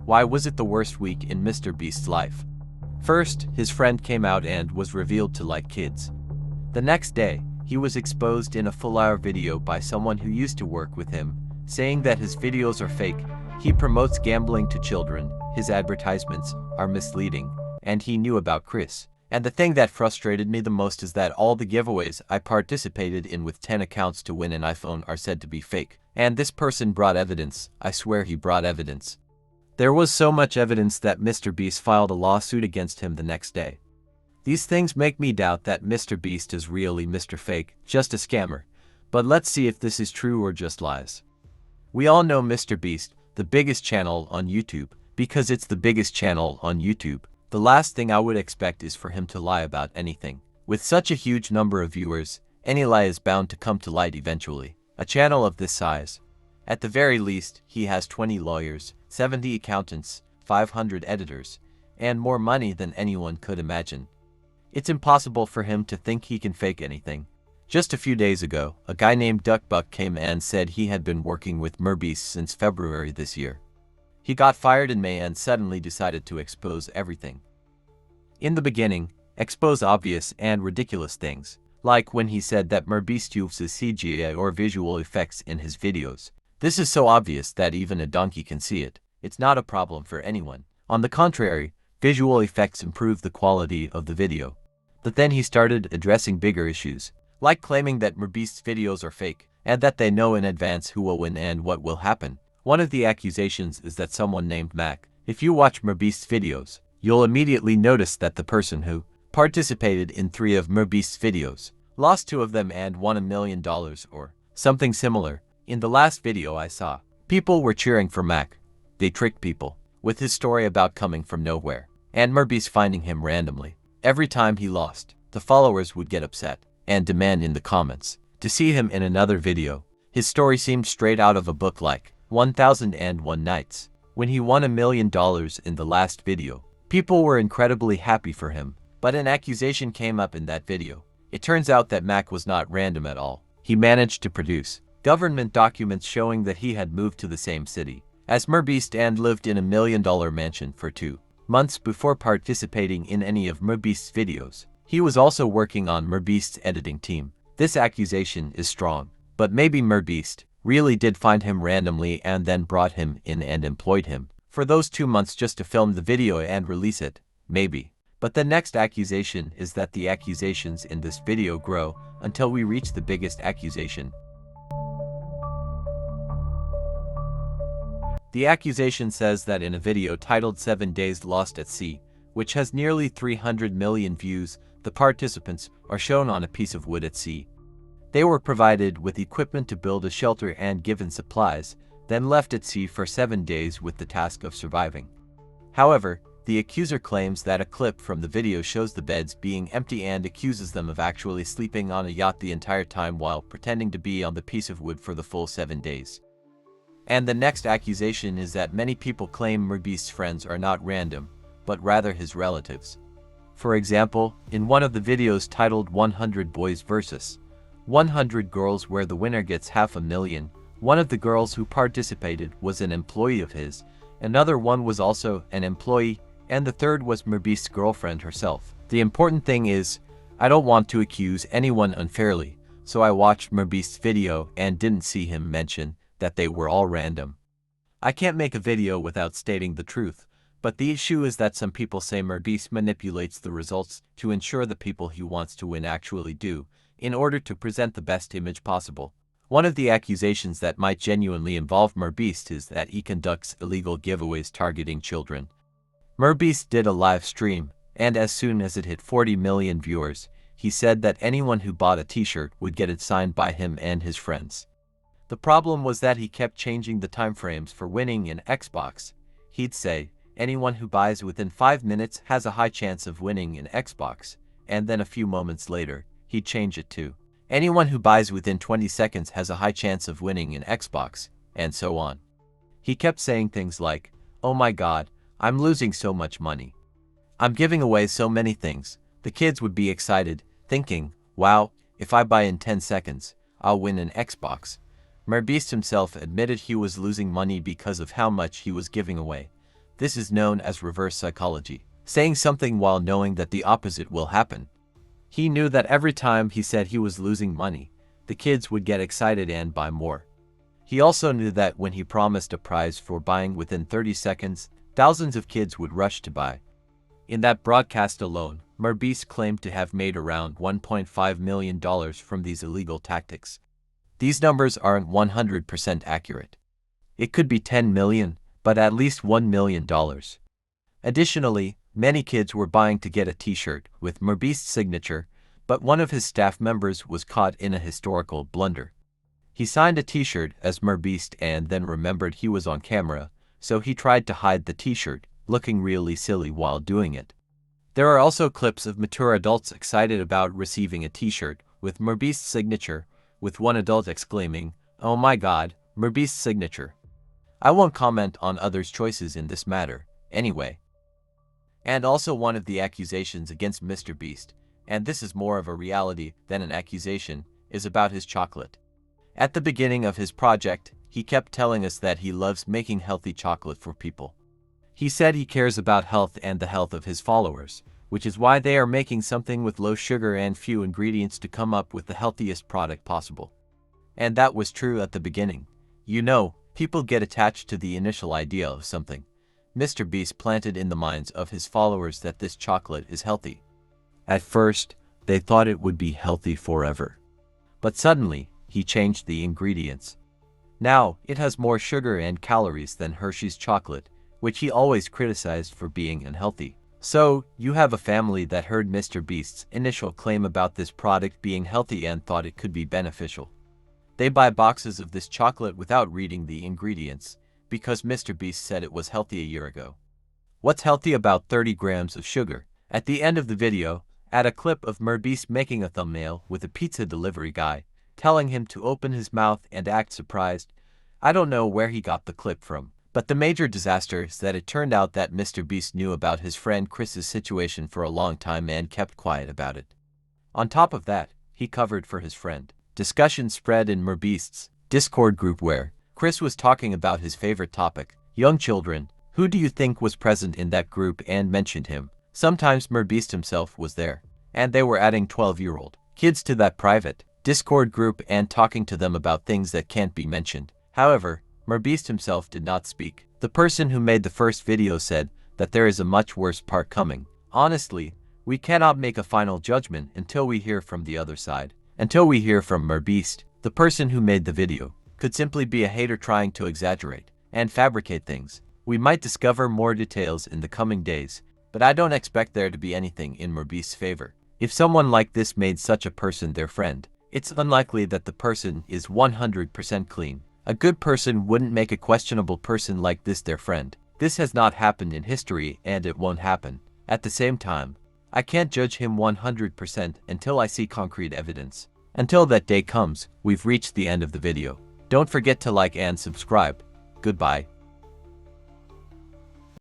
Why was it the worst week in MrBeast's life? First, his friend came out and was revealed to like kids. The next day, he was exposed in a full-hour video by someone who used to work with him, saying that his videos are fake, he promotes gambling to children, his advertisements are misleading, and he knew about Chris. And the thing that frustrated me the most is that all the giveaways I participated in with 10 accounts to win an iPhone are said to be fake. And this person brought evidence. I swear he brought evidence. There was so much evidence that MrBeast filed a lawsuit against him the next day. These things make me doubt that MrBeast is really Mr. Fake, just a scammer. But let's see if this is true or just lies. We all know MrBeast, the biggest channel on YouTube, because it's the biggest channel on YouTube. The last thing I would expect is for him to lie about anything. With such a huge number of viewers, any lie is bound to come to light eventually. A channel of this size. At the very least, he has 20 lawyers, 70 accountants, 500 editors, and more money than anyone could imagine. It's impossible for him to think he can fake anything. Just a few days ago, a guy named Duckbuck came and said he had been working with MrBeast since February this year. He got fired in May and suddenly decided to expose everything. In the beginning, expose obvious and ridiculous things, like when he said that MrBeast uses CGI or visual effects in his videos. This is so obvious that even a donkey can see it. It's not a problem for anyone. On the contrary, visual effects improve the quality of the video. But then he started addressing bigger issues, like claiming that MrBeast's videos are fake, and that they know in advance who will win and what will happen. One of the accusations is that someone named Mac. If you watch MrBeast's videos, you'll immediately notice that the person who participated in 3 of MrBeast's videos lost 2 of them and won $1 million or something similar. In the last video I saw, people were cheering for Mac. They tricked people with his story about coming from nowhere and MrBeast finding him randomly. Every time he lost, the followers would get upset and demand in the comments to see him in another video. His story seemed straight out of a book like 1001 Nights. When he won $1 million in the last video, people were incredibly happy for him, but an accusation came up in that video. It turns out that Mac was not random at all. He managed to produce government documents showing that he had moved to the same city as MrBeast and lived in $1 million mansion for 2 months before participating in any of MrBeast's videos. He was also working on MrBeast's editing team. This accusation is strong, but maybe MrBeast really did find him randomly and then brought him in and employed him for those 2 months just to film the video and release it. Maybe. But the next accusation is that the accusations in this video grow until we reach the biggest accusation. The accusation says that in a video titled 7 Days Lost at Sea, which has nearly 300 million views, the participants are shown on a piece of wood at sea. They were provided with equipment to build a shelter and given supplies, then left at sea for 7 days with the task of surviving. However, the accuser claims that a clip from the video shows the beds being empty and accuses them of actually sleeping on a yacht the entire time while pretending to be on the piece of wood for the full 7 days. And the next accusation is that many people claim MrBeast's friends are not random, but rather his relatives. For example, in one of the videos titled 100 Boys vs. 100 Girls where the winner gets $500,000, one of the girls who participated was an employee of his, another one was also an employee, and the third was MrBeast's girlfriend herself. The important thing is, I don't want to accuse anyone unfairly, so I watched MrBeast's video and didn't see him mention that they were all random. I can't make a video without stating the truth, but the issue is that some people say MrBeast manipulates the results to ensure the people he wants to win actually do, in order to present the best image possible. One of the accusations that might genuinely involve MrBeast is that he conducts illegal giveaways targeting children. MrBeast did a live stream, and as soon as it hit 40 million viewers, he said that anyone who bought a t-shirt would get it signed by him and his friends. The problem was that he kept changing the timeframes for winning in Xbox. He'd say, anyone who buys within 5 minutes has a high chance of winning in Xbox, and then a few moments later, he'd change it to, anyone who buys within 20 seconds has a high chance of winning in Xbox, and so on. He kept saying things like, oh my god, I'm losing so much money. I'm giving away so many things. The kids would be excited, thinking, wow, if I buy in 10 seconds, I'll win an Xbox. MrBeast himself admitted he was losing money because of how much he was giving away. This is known as reverse psychology, saying something while knowing that the opposite will happen. He knew that every time he said he was losing money, the kids would get excited and buy more. He also knew that when he promised a prize for buying within 30 seconds, thousands of kids would rush to buy. In that broadcast alone, MrBeast claimed to have made around $1.5 million from these illegal tactics. These numbers aren't 100% accurate. It could be 10 million, but at least $1 million. Additionally, many kids were buying to get a t-shirt with MrBeast's signature, but one of his staff members was caught in a historical blunder. He signed a t-shirt as MrBeast and then remembered he was on camera, so he tried to hide the t-shirt, looking really silly while doing it. There are also clips of mature adults excited about receiving a t-shirt with MrBeast's signature, with one adult exclaiming, "Oh my god, MrBeast's signature." I won't comment on others' choices in this matter, anyway. And also one of the accusations against MrBeast, and this is more of a reality than an accusation, is about his chocolate. At the beginning of his project, he kept telling us that he loves making healthy chocolate for people. He said he cares about health and the health of his followers, which is why they are making something with low sugar and few ingredients to come up with the healthiest product possible. And that was true at the beginning. You know, people get attached to the initial idea of something. MrBeast planted in the minds of his followers that this chocolate is healthy. At first, they thought it would be healthy forever. But suddenly, he changed the ingredients. Now, it has more sugar and calories than Hershey's chocolate, which he always criticized for being unhealthy. So, you have a family that heard MrBeast's initial claim about this product being healthy and thought it could be beneficial. They buy boxes of this chocolate without reading the ingredients, because MrBeast said it was healthy a year ago. What's healthy about 30 grams of sugar? At the end of the video, add a clip of MrBeast making a thumbnail with a pizza delivery guy, telling him to open his mouth and act surprised. I don't know where he got the clip from, but the major disaster is that it turned out that MrBeast knew about his friend Chris's situation for a long time and kept quiet about it. On top of that, he covered for his friend. Discussion spread in MrBeast's Discord group where Chris was talking about his favorite topic, young children. Who do you think was present in that group and mentioned him? Sometimes MrBeast himself was there, and they were adding 12-year-old kids to that private Discord group and talking to them about things that can't be mentioned. However, MrBeast himself did not speak. The person who made the first video said that there is a much worse part coming. Honestly, we cannot make a final judgment until we hear from the other side. Until we hear from MrBeast, the person who made the video could simply be a hater trying to exaggerate and fabricate things. We might discover more details in the coming days, but I don't expect there to be anything in MrBeast's favor. If someone like this made such a person their friend, it's unlikely that the person is 100% clean. A good person wouldn't make a questionable person like this their friend. This has not happened in history and it won't happen. At the same time, I can't judge him 100% until I see concrete evidence. Until that day comes, we've reached the end of the video. Don't forget to like and subscribe. Goodbye.